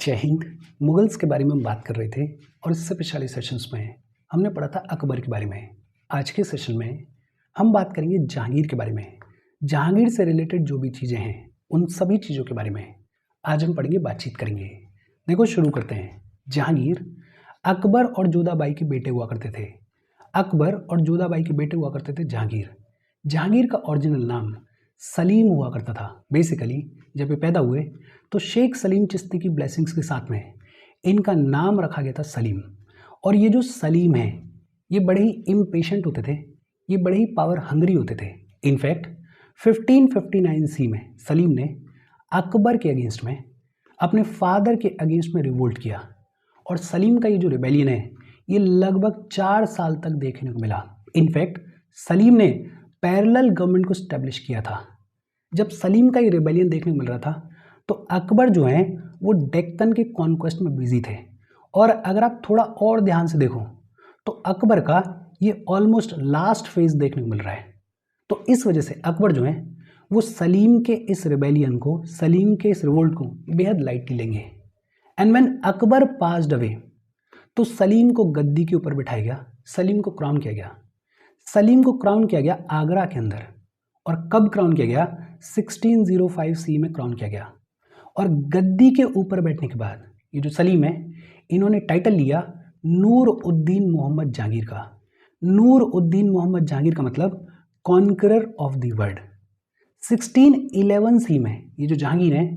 जय हिंद। मुगल्स के बारे में हम बात कर रहे थे और इससे पिछले सेशंस में हमने पढ़ा था अकबर के बारे में। आज के सेशन में हम बात करेंगे जहांगीर के बारे में। जहांगीर से रिलेटेड जो भी चीज़ें हैं उन सभी चीज़ों के बारे में आज हम पढ़ेंगे, बातचीत करेंगे। देखो शुरू करते हैं। जहांगीर अकबर और जोधाबाई के बेटे हुआ करते थे। अकबर और जोधाबाई के बेटे हुआ करते थे जहांगीर। जहांगीर का ओरिजिनल नाम सलीम हुआ करता था। बेसिकली जब ये पैदा हुए तो शेख सलीम चिश्ती की ब्लेसिंग्स के साथ में इनका नाम रखा गया था सलीम। और ये जो सलीम है ये बड़े ही इम्पेशेंट होते थे, ये बड़े ही पावर हंग्री होते थे। इनफैक्ट 1559 सी में सलीम ने अकबर के अगेंस्ट में, अपने फादर के अगेंस्ट में रिवोल्ट किया। और सलीम का ये जो रिबेलियन है ये लगभग 4 साल तक देखने को मिला। इनफैक्ट सलीम ने पैरेलल गवर्नमेंट को स्टैब्लिश किया था। जब सलीम का ये रिबेलियन देखने को मिल रहा था तो अकबर जो है वो डेक्कन के कॉन्क्वेस्ट में बिजी थे। और अगर आप थोड़ा और ध्यान से देखो तो अकबर का ये ऑलमोस्ट लास्ट फेज देखने को मिल रहा है। तो इस वजह से अकबर जो है वो सलीम के इस रिबेलियन को, सलीम के इस रिवोल्ट को बेहद लाइटली लेंगे। And when Akbar passed away तो सलीम को गद्दी के ऊपर बिठाया गया, सलीम को क्राउन किया गया। सलीम को क्राउन किया गया आगरा के अंदर। और कब क्राउन किया गया? 1605 सी में क्राउन किया गया। और गद्दी के ऊपर बैठने के बाद ये जो सलीम है इन्होंने टाइटल लिया नूर उद्दीन मोहम्मद जहांगीर का। नूर उद्दीन मोहम्मद जहांगीर का मतलब कॉन्करर ऑफ द वर्ल्ड। 1611 सी में ये जो जहांगीर हैं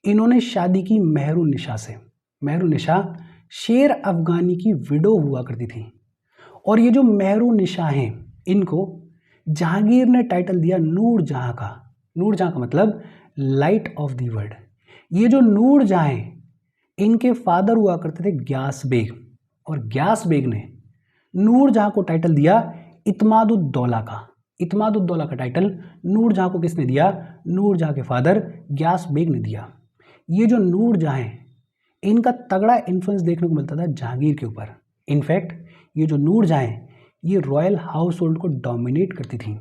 इन्होंने शादी की मेहरुन्निसा से। मेहरुन्निसा शेर अफगानी की विडो हुआ करती थी। और ये जो मेहरुन्निसा हैं इनको जहांगीर ने टाइटल दिया नूरजहां का। नूरजहां का मतलब लाइट ऑफ द वर्ल्ड। ये जो नूरजहां हैं इनके फादर हुआ करते थे ग्यास बेग। और ग्यास बेग ने नूरजहां को टाइटल दिया इत्मादुद्दौला का। इत्मादुद्दौला का टाइटल नूरजहां को किसने दिया? नूरजहां के फादर ग्यास बेग ने दिया। ये जो नूरजहां हैं इनका तगड़ा इन्फ्लुएंस देखने को मिलता था जहांगीर के ऊपर। इनफैक्ट ये जो नूरजहां हैं ये रॉयल हाउस होल्ड को डोमिनेट करती थी।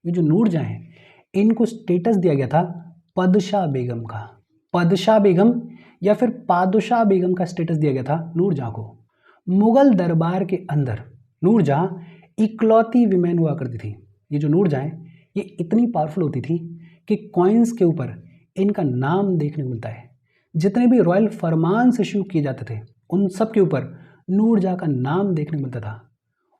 ये जो नूरजहां हैं इनको स्टेटस दिया गया था पदशाह बेगम का। पदशाह बेगम या फिर पादशाह बेगम का स्टेटस दिया गया था नूरजहां को। मुगल दरबार के अंदर नूरजहां इकलौती विमेन हुआ करती थी। ये जो नूरजहां ये इतनी पावरफुल होती थी कि कॉइन्स के ऊपर इनका नाम देखने को मिलता है। जितने भी रॉयल फरमान इशू किए जाते थे उन सब के ऊपर नूरजहां का नाम देखने को मिलता था।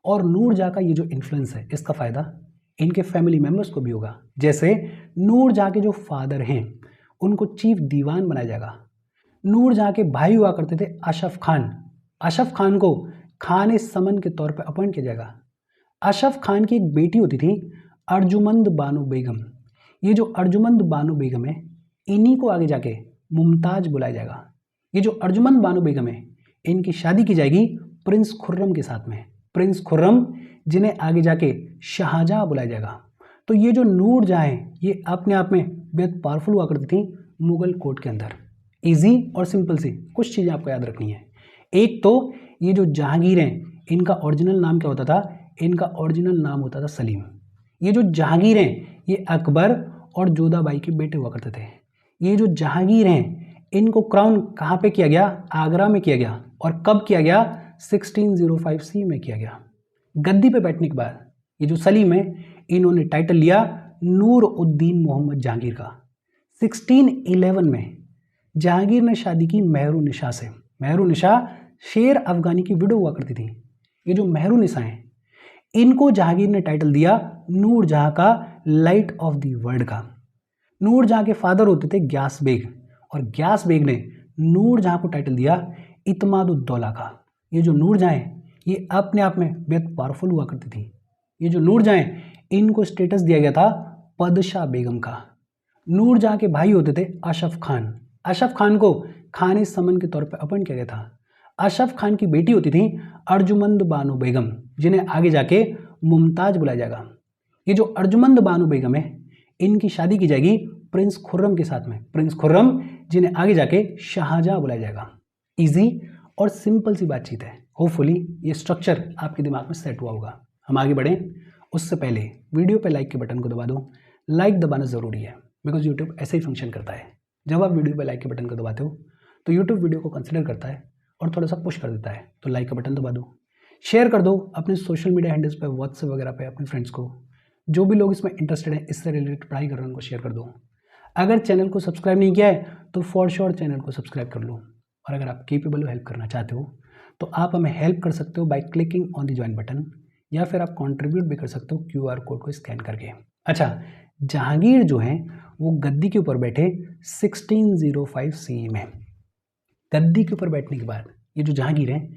और नूरजहां का ये जो इन्फ्लुएंस है इसका फ़ायदा इनके फैमिली मेम्बर्स को भी होगा। जैसे नूरजहां के जो फादर हैं उनको चीफ दीवान बनाया जाएगा। नूरजहां के भाई हुआ करते थे अशफ खान। अशफ खान को खाने समन के तौर पर अपॉइंट किया जाएगा। अशफ खान की एक बेटी होती थी अर्जुमंद बानो बेगम। ये जो अर्जुमंद बानो बेगम है इन्हीं को आगे जाके मुमताज बुलाया जाएगा। ये जो अर्जुमंद बानो बेगम है इनकी शादी की जाएगी प्रिंस खुर्रम के साथ में। प्रिंस खुर्रम जिन्हें आगे जाके शाहजहां बुलाया जाएगा। तो ये जो नूरजहां है ये अपने आप में बेहद पावरफुल हुआ करती थी मुगल कोर्ट के अंदर। इजी और सिंपल सी कुछ चीज़ें आपको याद रखनी है। एक तो ये जो जहांगीर हैं इनका ओरिजिनल नाम क्या होता था? इनका ओरिजिनल नाम होता था सलीम। ये जो जहांगीर हैं ये अकबर और जोधाबाई के बेटे हुआ करते थे। ये जो जहांगीर हैं इनको क्राउन कहाँ पे किया गया? आगरा में किया गया। और कब किया गया? 1605 सी में किया गया। गद्दी पे बैठने के बाद ये जो सलीम है इन्होंने टाइटल लिया नूर उद्दीन मोहम्मद जहांगीर का। 1611 में जहांगीर ने शादी की मेहरुन्निसा से। मेहरुन्निसा शेर अफगानी की विडो हुआ करती थी। ये जो मेहरुन्निसा हैं इनको जहांगीर ने टाइटल दिया नूरजहां का लाइट ऑफ द वर्ल्ड का। नूरजहां के फादर होते थे ग्यास बेग। और ग्यास बेग ने नूरजहां को टाइटल दिया इत्मादुद्दौला का। ये जो नूरजहां हैं ये अपने आप में बेहद पावरफुल हुआ करती थी। ये जो नूरजहां हैं इनको स्टेटस दिया गया था पदशाह बेगम का। नूरजहां के भाई होते थे अशफ खान। अशफ खान को खाने समन के तौर पर अपॉइंट किया गया था। अशफ खान की बेटी होती थी अर्जुमंद बानो बेगम जिन्हें आगे जाके मुमताज बुलाया जाएगा। ये जो अर्जुमंद बानो बेगम है इनकी शादी की जाएगी प्रिंस खुर्रम के साथ में। प्रिंस खुर्रम जिन्हें आगे जाके शाहजहां बुलाया जाएगा। इजी और सिंपल सी बातचीत है। होपफुली ये स्ट्रक्चर आपके दिमाग में सेट हुआ होगा। हम आगे बढ़ें उससे पहले वीडियो पे लाइक के बटन को दबा दो। लाइक दबाना ज़रूरी है बिकॉज यूट्यूब ऐसे ही फंक्शन करता है। जब आप वीडियो पे लाइक के बटन को दबाते हो तो यूट्यूब वीडियो को कंसिडर करता है और थोड़ा सा पुश कर देता है। तो लाइक का बटन दबा दो, शेयर कर दो अपने सोशल मीडिया हैंडल्स पे, व्हाट्सएप वगैरह पे अपने फ्रेंड्स को। जो भी लोग इसमें इंटरेस्टेड हैं, इससे रिलेटेड पढ़ाई कर रहे हैं, उनको शेयर कर दो। अगर चैनल को सब्सक्राइब नहीं किया है तो फॉर श्योर चैनल को सब्सक्राइब कर लो। और अगर आप केपेबल हो, हेल्प करना चाहते हो, तो आप हमें हेल्प कर सकते हो by clicking on the join button, या फिर आप कंट्रीब्यूट भी कर सकते हो QR कोड को स्कैन करके। अच्छा, जहांगीर जो हैं वो गद्दी के ऊपर बैठे 1605 CE में। गद्दी के ऊपर बैठने के बाद ये जो जहांगीर हैं,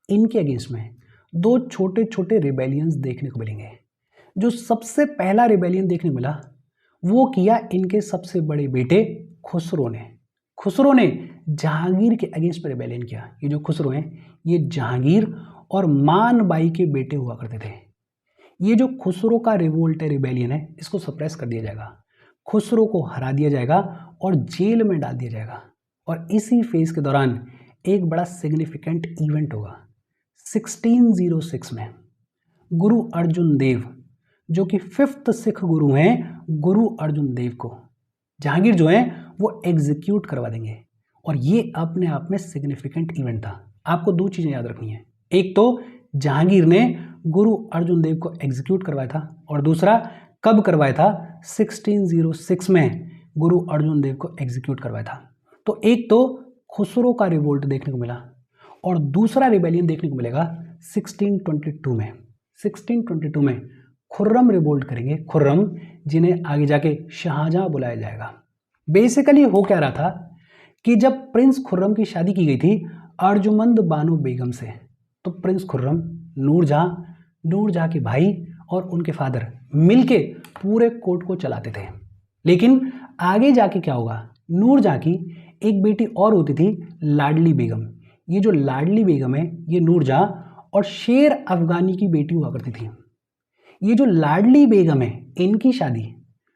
इनके अगेंस्ट में दो छोटे छोटे रिबेलियंस देखने को मिलेंगे। जो सबसे पहला रिबेलियन देखने को मिला वो किया इनके सबसे बड़े बेटे खुसरो ने। खुसरो ने जहांगीर के अगेंस्ट में रिबेलियन किया। ये जो खुसरो हैं, ये जहांगीर और मान बाई के बेटे हुआ करते थे। ये जो खुसरो का रिवोल्ट है, रिबेलियन है, इसको सप्रेस कर दिया जाएगा, खुसरो को हरा दिया जाएगा और जेल में डाल दिया जाएगा। और इसी फेज के दौरान एक बड़ा सिग्निफिकेंट इवेंट होगा। 1606 में गुरु अर्जुन देव, जो कि 5th सिख गुरु हैं, गुरु अर्जुन देव को जहांगीर जो हैं वो एग्जीक्यूट करवा देंगे। और ये अपने आप में सिग्निफिकेंट इवेंट था। आपको दो चीज़ें याद रखनी है, एक तो जहांगीर ने गुरु अर्जुन देव को एग्जीक्यूट करवाया था, और दूसरा कब करवाया था, 1606 में गुरु अर्जुन देव को एग्जीक्यूट करवाया था। तो एक तो खुसरो का रिवोल्ट देखने को मिला और दूसरा रिबेलियन देखने को मिलेगा 1622 में। 1622 में खुर्रम रिवोल्ट करेंगे, खुर्रम, जिन्हें आगे जाके शाहजहां बुलाया जाएगा। बेसिकली हो क्या रहा था कि जब प्रिंस खुर्रम की शादी की गई थी अर्जुमंद बानो बेगम से, तो प्रिंस खुर्रम नूरजहां के भाई और उनके फादर मिलके पूरे कोर्ट को चलाते थे। लेकिन आगे जाके क्या होगा, नूरजहां की एक बेटी और होती थी लाडली बेगम। ये जो लाडली बेगम है, ये नूरजहां और शेर अफगानी की बेटी हुआ करती थी। ये जो लाडली बेगम है, इनकी शादी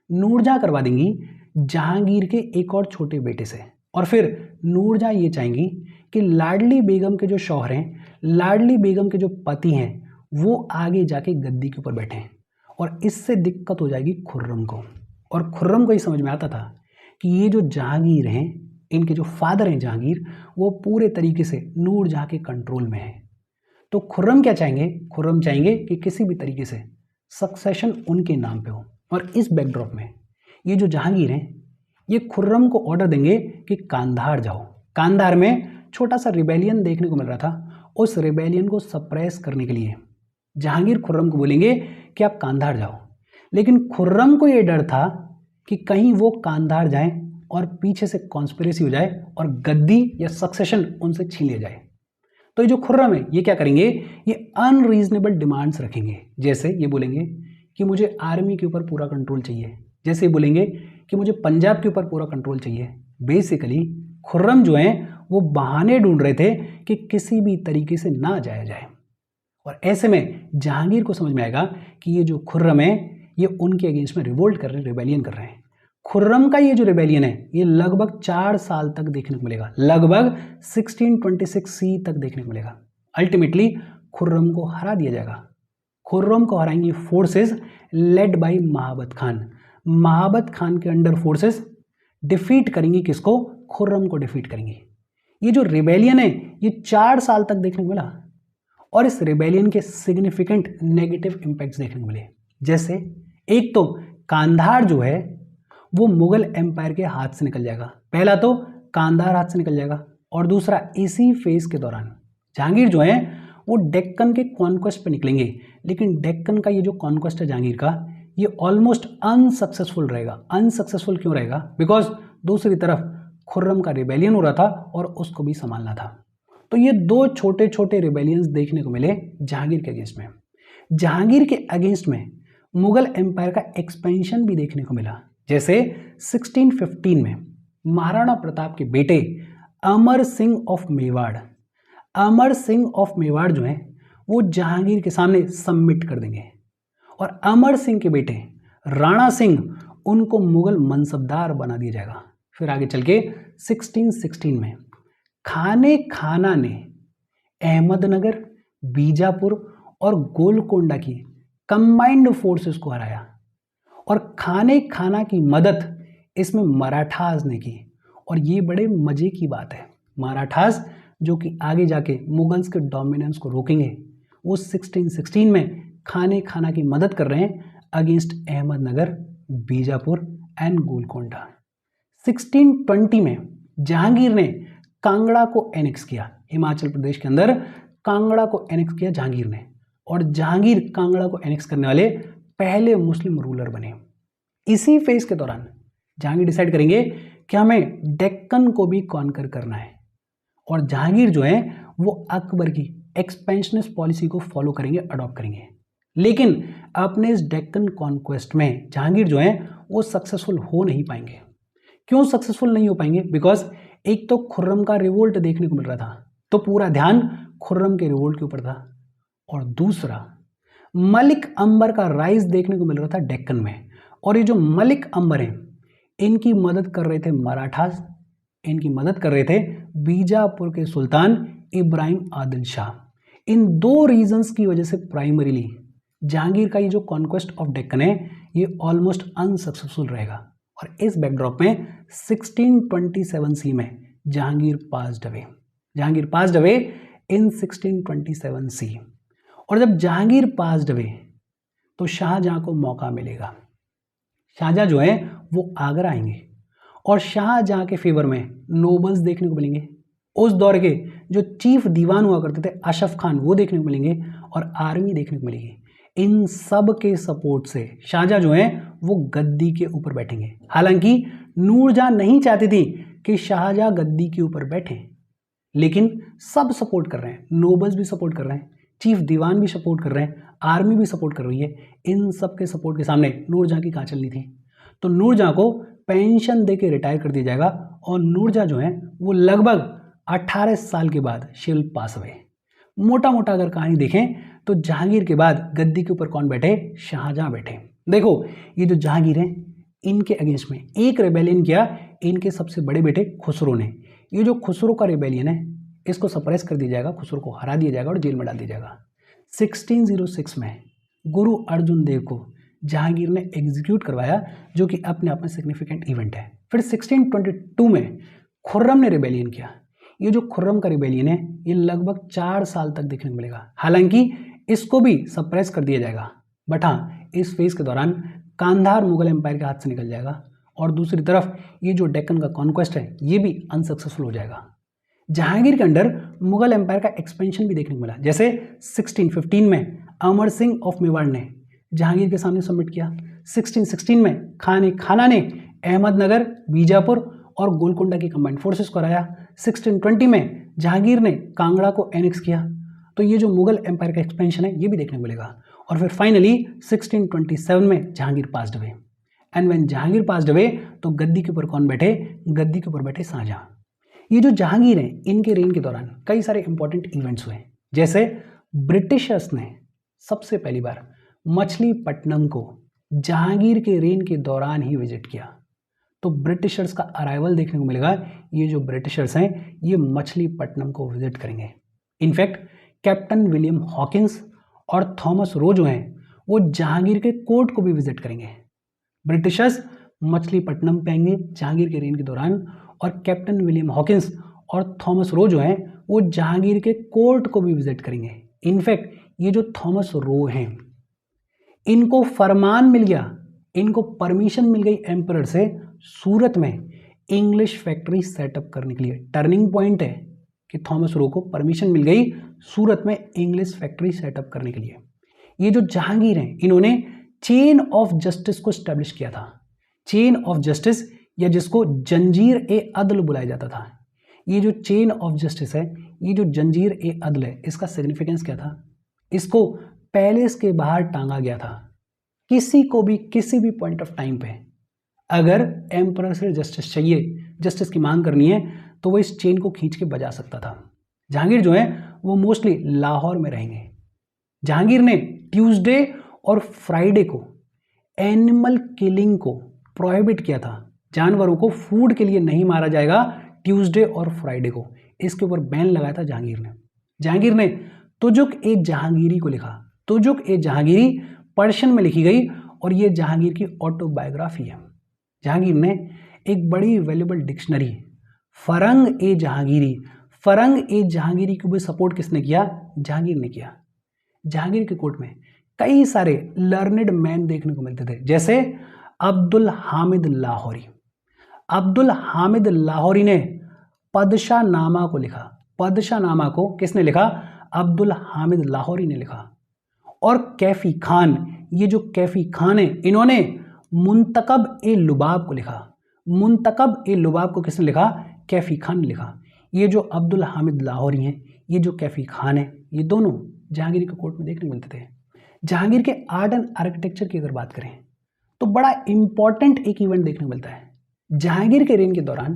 नूरजहां करवा देंगी जहांगीर के एक और छोटे बेटे से। और फिर नूरजहां ये चाहेंगी कि लाडली बेगम के जो शौहर हैं, लाडली बेगम के जो पति हैं, वो आगे जाके गद्दी के ऊपर बैठे। और इससे दिक्कत हो जाएगी खुर्रम को। और खुर्रम को ये समझ में आता था कि ये जो जहांगीर हैं, इनके जो फादर हैं जहांगीर, वो पूरे तरीके से नूरजहां के कंट्रोल में है। तो खुर्रम क्या चाहेंगे, खुर्रम चाहेंगे कि किसी भी तरीके से सक्सेशन उनके नाम पे हो। और इस बैकड्रॉप में ये जो जहांगीर हैं, ये खुर्रम को ऑर्डर देंगे कि कांधार जाओ। कांधार में छोटा सा रिबेलियन देखने को मिल रहा था। उस रिबेलियन को सप्रेस करने के लिए जहांगीर खुर्रम को बोलेंगे कि आप कांधार जाओ। लेकिन खुर्रम को ये डर था कि कहीं वो कांधार जाएं और पीछे से कॉन्स्पिरेसी हो जाए और गद्दी या सक्सेशन उनसे छीन लिया जाए। तो ये जो खुर्रम है, ये क्या करेंगे, ये अनरीजनेबल डिमांड्स रखेंगे। जैसे ये बोलेंगे कि मुझे आर्मी के ऊपर पूरा कंट्रोल चाहिए, जैसे ये बोलेंगे कि मुझे पंजाब के ऊपर पूरा कंट्रोल चाहिए। बेसिकली खुर्रम जो हैं वो बहाने ढूंढ रहे थे कि किसी भी तरीके से ना जाया जाए। और ऐसे में जहांगीर को समझ में आएगा कि ये जो खुर्रम है, ये उनके अगेंस्ट में रिवोल्ट कर रहे हैं, रिबेलियन कर रहे हैं। खुर्रम का ये जो रिबेलियन है, ये लगभग 4 साल तक देखने को मिलेगा, लगभग 1626 CE तक देखने को मिलेगा। अल्टीमेटली खुर्रम को हरा दिया जाएगा। खुर्रम को हराएंगे forces led by Mahabat Khan. Mahabat Khan के अंडर फोर्सेस डिफीट करेंगी किसको, खुर्रम को डिफीट करेंगे। ये जो रिबेलियन है, ये 4 साल तक देखने को मिला। और इस रिबेलियन के सिग्निफिकेंट नेगेटिव इंपैक्ट्स देखने को मिले। जैसे एक तो कांधार जो है वो मुगल एम्पायर के हाथ से निकल जाएगा। पहला तो कांधार हाथ से निकल जाएगा, और दूसरा इसी फेज के दौरान जहांगीर जो है वो डेक्कन के कॉन्क्वेस्ट पे निकलेंगे। लेकिन डेक्कन का ये जो कॉन्क्वेस्ट है जहांगीर का, ये ऑलमोस्ट अनसक्सेसफुल रहेगा। अनसक्सेसफुल क्यों रहेगा, बिकॉज दूसरी तरफ खुर्रम का रिबेलियन हो रहा था और उसको भी संभालना था। तो ये दो छोटे छोटे रिबेलियंस देखने को मिले जहांगीर के अगेंस्ट में। जहांगीर के अगेंस्ट में मुगल एम्पायर का एक्सपेंशन भी देखने को मिला। जैसे 1615 में महाराणा प्रताप के बेटे अमर सिंह ऑफ मेवाड़, अमर सिंह ऑफ मेवाड़ जो है वो जहांगीर के सामने सबमिट कर देंगे। और अमर सिंह के बेटे राणा सिंह, उनको मुगल मनसबदार बना दिया जाएगा। फिर आगे चल के 1616 में खाने खाना ने अहमदनगर, बीजापुर और गोलकोंडा की कंबाइंड फोर्सेस को हराया। और खाने खाना की मदद इसमें मराठास ने की। और ये बड़े मजे की बात है, मराठास जो कि आगे जाके मुगल्स के डोमिनेंस को रोकेंगे, वो 1616 में खाना की मदद कर रहे हैं अगेंस्ट अहमदनगर, बीजापुर एंड गोलकोंडा। 1620 में जहांगीर ने कांगड़ा को एनेक्स किया, हिमाचल प्रदेश के अंदर कांगड़ा को एनेक्स किया जहांगीर ने, और जहांगीर कांगड़ा को एनेक्स करने वाले पहले मुस्लिम रूलर बने। इसी फेज के दौरान जहांगीर डिसाइड करेंगे कि हमें डेक्कन को भी कॉन्कर करना है, और जहांगीर जो है वो अकबर की एक्सपेंशनिस्ट पॉलिसी को फॉलो करेंगे, अडॉप्ट करेंगे। लेकिन अपने इस डेक्कन कॉन्क्वेस्ट में जहांगीर जो है वो सक्सेसफुल हो नहीं पाएंगे। क्यों सक्सेसफुल नहीं हो पाएंगे? बिकॉज एक तो खुर्रम का रिवोल्ट देखने को मिल रहा था, तो पूरा ध्यान खुर्रम के रिवोल्ट के ऊपर था, और दूसरा मलिक अंबर का राइज देखने को मिल रहा था डेक्कन में, और ये जो मलिक अंबर हैं इनकी मदद कर रहे थे मराठास, इनकी मदद कर रहे थे बीजापुर के सुल्तान इब्राहिम आदिल शाह। इन दो रीजंस की वजह से प्राइमरीली जहांगीर का ये जो कॉन्क्वेस्ट ऑफ डेक्कन है ये ऑलमोस्ट अनसक्सेसफुल रहेगा, और इस बैकड्रॉप में 1627 सी में जहांगीर पास्ड अवे इन 1627 सी। और जब जहांगीर पास्ड अवे तो शाहजहां को मौका मिलेगा। शाहजहां जो है वो आगरा आएंगे, और शाहजहां के फेवर में नोबल्स देखने को मिलेंगे। उस दौर के जो चीफ दीवान हुआ करते थे अशरफ खान, वो देखने को मिलेंगे, और आर्मी देखने को मिलेगी। इन सब के सपोर्ट से शाहजहां जो है वो गद्दी के ऊपर बैठेंगे। हालांकि नूरजहां नहीं चाहती थी कि शाहजहां गद्दी के ऊपर बैठे, लेकिन सब सपोर्ट कर रहे हैं, नोबल्स भी सपोर्ट कर रहे हैं, चीफ दीवान भी सपोर्ट कर रहे हैं, आर्मी भी सपोर्ट कर रही है। इन सब के सपोर्ट के सामने नूरजहां की कहाँ चलनी थी? तो नूरजहां को पेंशन दे के रिटायर कर दिया जाएगा, और नूरजहां जो है वो लगभग 18 साल के बाद शी विल पास अवे। मोटा मोटा अगर कहानी देखें तो जहांगीर के बाद गद्दी के ऊपर कौन बैठे? शाहजहां बैठे। देखो ये जो जहांगीर हैं इनके अगेंस्ट में एक रेबेलियन किया इनके सबसे बड़े बेटे खुसरो ने। ये जो खुसरो का रेबेलियन है इसको सप्रेस कर दिया जाएगा, खुसरो को हरा दिया जाएगा और जेल में डाल दिया जाएगा। 1606 में गुरु अर्जुन देव को जहांगीर ने एग्जीक्यूट करवाया, जो कि अपने आप में सिग्निफिकेंट इवेंट है। फिर 1622 में खुर्रम ने रिबेलियन किया। ये जो खुर्रम का रिबेलियन है ये लगभग 4 साल तक देखने को मिलेगा, हालांकि इसको भी सप्रेस कर दिया जाएगा, बट हाँ इस फेज के दौरान कांधार मुगल एम्पायर के हाथ से निकल जाएगा, और दूसरी तरफ ये जो डेक्कन का कॉन्क्वेस्ट है ये भी अनसक्सेसफुल हो जाएगा। जहांगीर के अंडर मुगल एम्पायर का एक्सपेंशन भी देखने को मिला, जैसे 1615 में अमर सिंह ऑफ मेवाड़ ने जहांगीर के सामने सबमिट किया। 1616 में खाना ने अहमदनगर, बीजापुर और गोलकोंडा की कंबाइंड फोर्सेस को हराया। 1620 में जहांगीर ने कांगड़ा को एनेक्स किया। तो ये जो मुगल एम्पायर का एक्सपेंशन है ये भी देखने को मिलेगा। और फिर फाइनली 1627 में Jahangir passed away, and when Jahangir passed away तो गद्दी के ऊपर कौन बैठे? गद्दी के ऊपर बैठे शाहजहां। ये जो जहांगीर हैं इनके रेन के दौरान कई सारे इंपॉर्टेंट इवेंट्स हुए, जैसे ब्रिटिशर्स ने सबसे पहली बार मछलीपट्टनम को जहांगीर के रेन के दौरान ही विजिट किया। तो ब्रिटिशर्स का अराइवल देखने को मिलेगा। ये जो ब्रिटिशर्स हैं ये मछलीपट्टनम को विजिट करेंगे। इनफैक्ट कैप्टन विलियम हॉकिंस और थॉमस रो जो हैं वो जहांगीर के कोर्ट को भी विजिट करेंगे। ब्रिटिशर्स मछलीपट्टनम पे आएंगे जहांगीर के रेन के दौरान, और कैप्टन विलियम हॉकिंस और थॉमस रो जो हैं वो जहांगीर के कोर्ट को भी विजिट करेंगे। इनफैक्ट ये जो थॉमस रो हैं इनको फरमान मिल गया, इनको परमिशन मिल गई एम्परर से सूरत में इंग्लिश फैक्ट्री सेटअप करने के लिए। टर्निंग पॉइंट है कि थॉमस रो को परमिशन मिल गई सूरत में इंग्लिश फैक्ट्री सेटअप करने के लिए। ये जो जहांगीर हैं इन्होंने चेन ऑफ जस्टिस को स्टैब्लिश किया था। चेन ऑफ जस्टिस या जिसको जंजीर ए अदल बुलाया जाता था। ये जो चेन ऑफ जस्टिस है, ये जो जंजीर ए अदल है, इसका सिग्निफिकेंस क्या था? इसको पैलेस के बाहर टांगा गया था। किसी को भी किसी भी पॉइंट ऑफ टाइम पे अगर एम्परर से जस्टिस चाहिए, जस्टिस की मांग करनी है, तो वो इस चेन को खींच के बजा सकता था। जहांगीर जो है वो मोस्टली लाहौर में रहेंगे। जहांगीर ने ट्यूसडे और फ्राइडे को एनिमल किलिंग को प्रोहिबिट किया था। जानवरों को फूड के लिए नहीं मारा जाएगा ट्यूसडे और फ्राइडे को, इसके ऊपर बैन लगाया था जहांगीर ने तुजुक ए जहांगीरी को लिखा। तुजुक ए जहांगीरी पर्शियन में लिखी गई और ये जहांगीर की ऑटोबायोग्राफी है। जहांगीर ने एक बड़ी वैल्यूएबल डिक्शनरी फरंग ए जहांगीरी, फरंग ए जहांगीरी को भी सपोर्ट किसने किया? जहांगीर ने किया। जहांगीर के कोर्ट में कई सारे लर्नेड मैन देखने को मिलते थे, जैसे अब्दुल हामिद लाहौरी। अब्दुल हामिद लाहौरी ने पदशाहनामा को लिखा। पदशाहनामा को किसने लिखा? अब्दुल हामिद लाहौरी ने लिखा। और कैफी खान, ये जो कैफी खान है, इन्होंने मुंतकब ए लुबाब को लिखा। मुंतकब ए लुबाब को किसने लिखा? कैफी खान ने लिखा। ये जो अब्दुल हामिद लाहौरी हैं, ये जो कैफी खान है, ये दोनों जहांगीर के कोर्ट में देखने को मिलते थे। जहांगीर के आर्ट एंड आर्किटेक्चर की अगर बात करें तो बड़ा इंपॉर्टेंट एक इवेंट देखने को मिलता है। जहांगीर के रेन के दौरान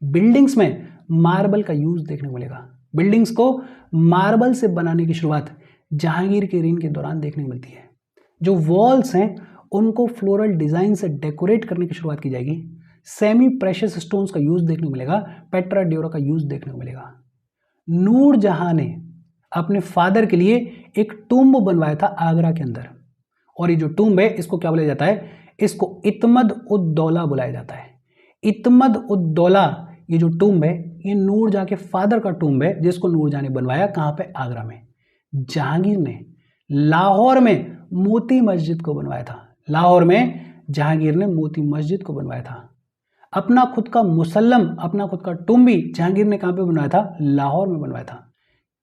बिल्डिंग्स में मार्बल का यूज देखने को मिलेगा। बिल्डिंग्स को मार्बल से बनाने की शुरुआत जहांगीर के रेन के दौरान देखने को मिलती है। जो वॉल्स हैं उनको फ्लोरल डिजाइन से डेकोरेट करने की शुरुआत की जाएगी। सेमी प्रेशियस स्टोन्स का यूज देखने को मिलेगा। पेट्रा ड्योरा का यूज देखने को मिलेगा। नूरजहां ने अपने फादर के लिए एक टूम्ब बनवाया था आगरा के अंदर, और ये जो टूम्ब है इसको क्या बोला जाता है? इसको इत्मद उद दौला बुलाया जाता है। इत्मद उद दौला, ये जो टूम्ब है ये नूरजहां के फादर का टूम्ब है, जिसको नूरजहां ने बनवाया। कहाँ पे? आगरा में। जहांगीर ने लाहौर में मोती मस्जिद को बनवाया था। लाहौर में जहांगीर ने मोती मस्जिद को बनवाया था। अपना खुद का मुसल्लम, अपना खुद का टूम्ब भी जहांगीर ने कहाँ पे बनवाया था? लाहौर में बनवाया था।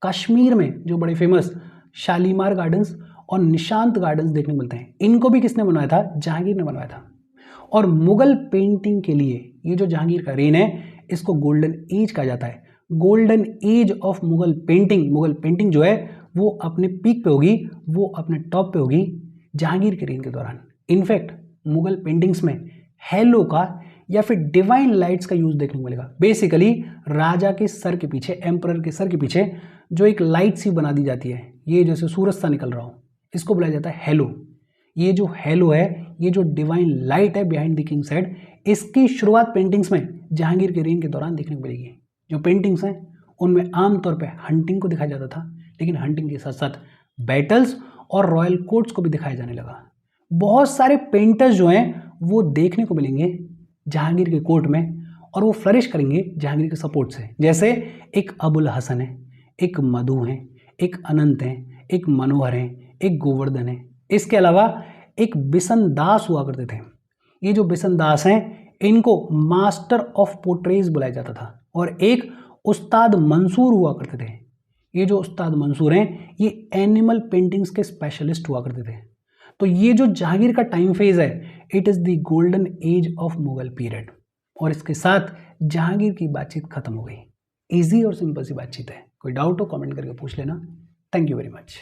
कश्मीर में जो बड़े फेमस शालीमार गार्डन्स और निशांत गार्डन्स देखने को मिलते हैं, इनको भी किसने बनवाया था? जहांगीर ने बनवाया था। और मुगल पेंटिंग के लिए ये जो जहांगीर का रेन है इसको गोल्डन एज कहा जाता है। Golden age of Mughal painting. Mughal painting जो है वो अपने पीक पे होगी, वो अपने टॉप पे होगी जहांगीर के रेन के दौरान। इनफैक्ट मुगल पेंटिंग्स में हेलो का या फिर डिवाइन लाइट्स का यूज देखने को मिलेगा। बेसिकली राजा के सर के पीछे, एम्परर के सर के पीछे जो एक लाइट सी बना दी जाती है, ये जैसे सूरज सा निकल रहा हो, इसको बुलाया जाता है हेलो। ये जो हेलो है, ये जो डिवाइन लाइट है बिहाइंड द किंग्स हेड, इसकी शुरुआत पेंटिंग्स में जहांगीर के रेन के दौरान देखने को मिलेगी। जो पेंटिंग्स हैं उनमें आमतौर पे हंटिंग को दिखाया जाता था, लेकिन हंटिंग के साथ साथ बैटल्स और रॉयल कोर्ट्स को भी दिखाया जाने लगा। बहुत सारे पेंटर्स जो हैं वो देखने को मिलेंगे जहांगीर के कोर्ट में, और वो फ्लरिश करेंगे जहांगीर के सपोर्ट से। जैसे एक अबुल हसन है, एक मधु है, एक अनंत है, एक मनोहर है, एक गोवर्धन है। इसके अलावा एक बिशन दास हुआ करते थे। ये जो बिशन दास हैं इनको मास्टर ऑफ पोर्ट्रेज बुलाया जाता था। और एक उस्ताद मंसूर हुआ करते थे। ये जो उस्ताद मंसूर हैं ये एनिमल पेंटिंग्स के स्पेशलिस्ट हुआ करते थे। तो ये जो जहांगीर का टाइम फेज है, it is the golden age of Mughal period. और इसके साथ जहांगीर की बातचीत खत्म हो गई। इजी और सिंपल सी बातचीत है। कोई डाउट हो कमेंट करके पूछ लेना। Thank you very much.